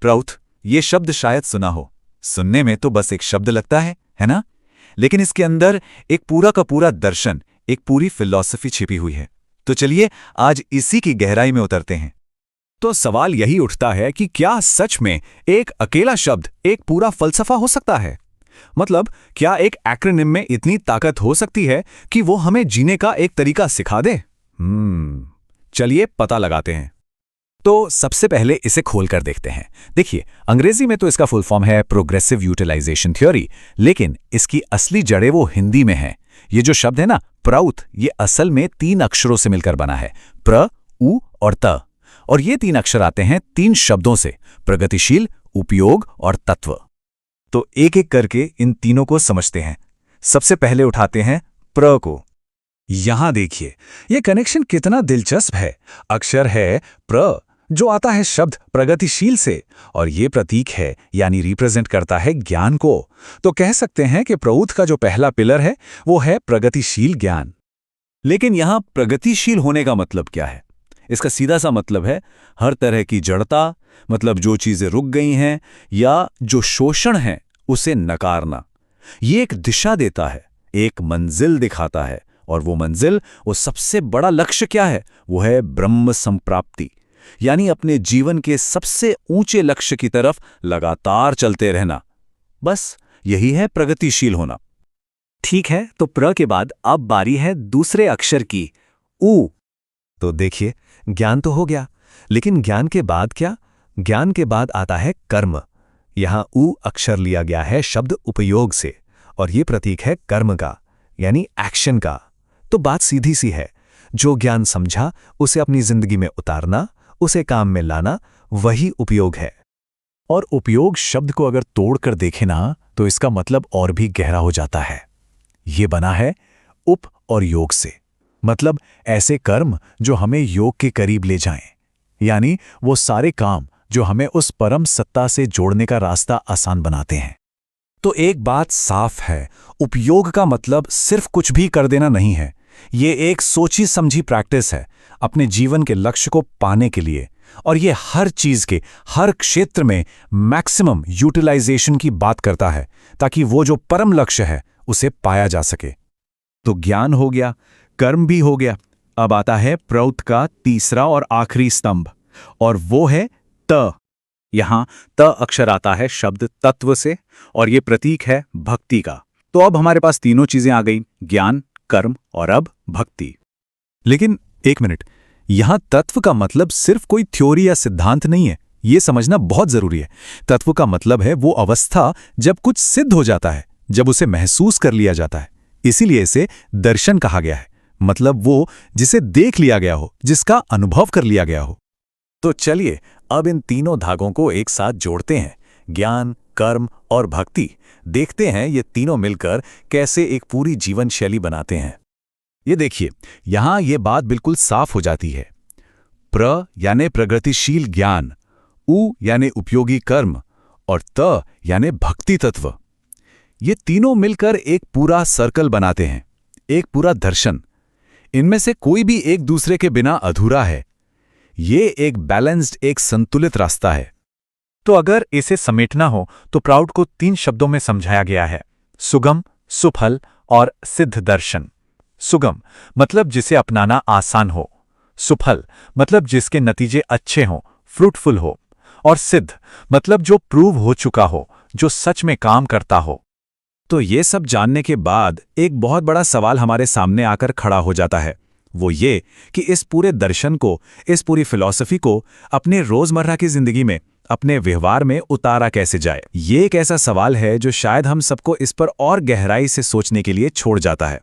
प्रौथ, ये शब्द शायद सुना हो। सुनने में तो बस एक शब्द लगता है ना? लेकिन इसके अंदर एक पूरा का पूरा दर्शन, एक पूरी फिलॉसफी छिपी हुई है। तो चलिए आज इसी की गहराई में उतरते हैं। तो सवाल यही उठता है कि क्या सच में एक अकेला शब्द एक पूरा फलसफा हो सकता है? मतलब क्या एक एक्रोनिम में इतनी ताकत हो सकती है कि वो हमें जीने का एक तरीका सिखा दे? चलिए पता लगाते हैं। तो सबसे पहले इसे खोलकर देखते हैं। देखिए, अंग्रेजी में तो इसका फुल फॉर्म है प्रोग्रेसिव यूटिलाइजेशन थ्योरी, लेकिन इसकी असली जड़ें वो हिंदी में हैं। ये जो शब्द है ना, प्रौथ, ये असल में 3 अक्षरों से मिलकर बना है, प्र, उ और त। और ये 3 अक्षर आते हैं 3 शब्दों से, प्रगतिशील, उपयोग और तत्व। तो एक एक करके इन तीनों को समझते हैं। सबसे पहले उठाते हैं प्र को। यहां देखिए, ये कनेक्शन कितना दिलचस्प है। अक्षर है प्र, जो आता है शब्द प्रगतिशील से, और ये प्रतीक है यानी रिप्रेजेंट करता है ज्ञान को। तो कह सकते हैं कि प्रौथ का जो पहला पिलर है वो है प्रगतिशील ज्ञान। लेकिन यहां प्रगतिशील होने का मतलब क्या है? इसका सीधा सा मतलब है हर तरह की जड़ता, मतलब जो चीजें रुक गई हैं या जो शोषण है उसे नकारना। ये एक दिशा देता है, एक मंजिल दिखाता है, और वो मंजिल, वो सबसे बड़ा लक्ष्य क्या है? वो है ब्रह्म संप्राप्ति, यानी अपने जीवन के सबसे ऊंचे लक्ष्य की तरफ लगातार चलते रहना। बस यही है प्रगतिशील होना। ठीक है, तो प्र के बाद अब बारी है दूसरे अक्षर की, उ। तो देखिए, ज्ञान तो हो गया, लेकिन ज्ञान के बाद क्या? ज्ञान के बाद आता है कर्म। यहां उ अक्षर लिया गया है शब्द उपयोग से, और ये प्रतीक है कर्म का, यानी एक्शन का। तो बात सीधी सी है, जो ज्ञान समझा उसे अपनी जिंदगी में उतारना, उसे काम में लाना, वही उपयोग है। और उपयोग शब्द को अगर तोड़कर देखें ना, तो इसका मतलब और भी गहरा हो जाता है। ये बना है उप और योग से, मतलब ऐसे कर्म जो हमें योग के करीब ले जाएं, यानी वो सारे काम जो हमें उस परम सत्ता से जोड़ने का रास्ता आसान बनाते हैं। तो एक बात साफ है, उपयोग का मतलब सिर्फ कुछ भी कर देना नहीं है। ये एक सोची समझी प्रैक्टिस है अपने जीवन के लक्ष्य को पाने के लिए, और ये हर चीज के हर क्षेत्र में मैक्सिमम यूटिलाइजेशन की बात करता है, ताकि वो जो परम लक्ष्य है उसे पाया जा सके। तो ज्ञान हो गया, कर्म भी हो गया। अब आता है प्रौथ का तीसरा और आखिरी स्तंभ, और वो है त। यहां त अक्षर आता है शब्द तत्व से, और ये प्रतीक है भक्ति का। तो अब हमारे पास तीनों चीजें आ गई, ज्ञान, कर्म और अब भक्ति। लेकिन एक मिनट, यहां तत्व का मतलब सिर्फ कोई थ्योरी या सिद्धांत नहीं है, ये समझना बहुत जरूरी है। तत्व का मतलब है वो अवस्था जब कुछ सिद्ध हो जाता है, जब उसे महसूस कर लिया जाता है। इसीलिए इसे दर्शन कहा गया है, मतलब वो जिसे देख लिया गया हो, जिसका अनुभव कर लिया गया हो। तो चलिए अब इन तीनों धागों को एक साथ जोड़ते हैं, ज्ञान, कर्म और भक्ति। देखते हैं ये तीनों मिलकर कैसे एक पूरी जीवन शैली बनाते हैं। ये देखिए, यहां ये बात बिल्कुल साफ हो जाती है। प्र यानी प्रगतिशील ज्ञान, उ यानी उपयोगी कर्म, और त यानी भक्ति तत्व। ये तीनों मिलकर एक पूरा सर्कल बनाते हैं, एक पूरा दर्शन। इनमें से कोई भी एक दूसरे के बिना अधूरा है। ये एक बैलेंस्ड, एक संतुलित रास्ता है। तो अगर इसे समेटना हो तो प्रौथ को 3 शब्दों में समझाया गया है, सुगम, सुफल और सिद्ध दर्शन। सुगम मतलब जिसे अपनाना आसान हो, सुफल मतलब जिसके नतीजे अच्छे हों, फ्रूटफुल हो, और सिद्ध मतलब जो प्रूव हो चुका हो, जो सच में काम करता हो। तो ये सब जानने के बाद एक बहुत बड़ा सवाल हमारे सामने आकर खड़ा हो जाता है, वो ये कि इस पूरे दर्शन को, इस पूरी फिलॉसफी को अपने रोजमर्रा की जिंदगी में, अपने व्यवहार में उतारा कैसे जाए। ये एक ऐसा सवाल है जो शायद हम सबको इस पर और गहराई से सोचने के लिए छोड़ जाता है।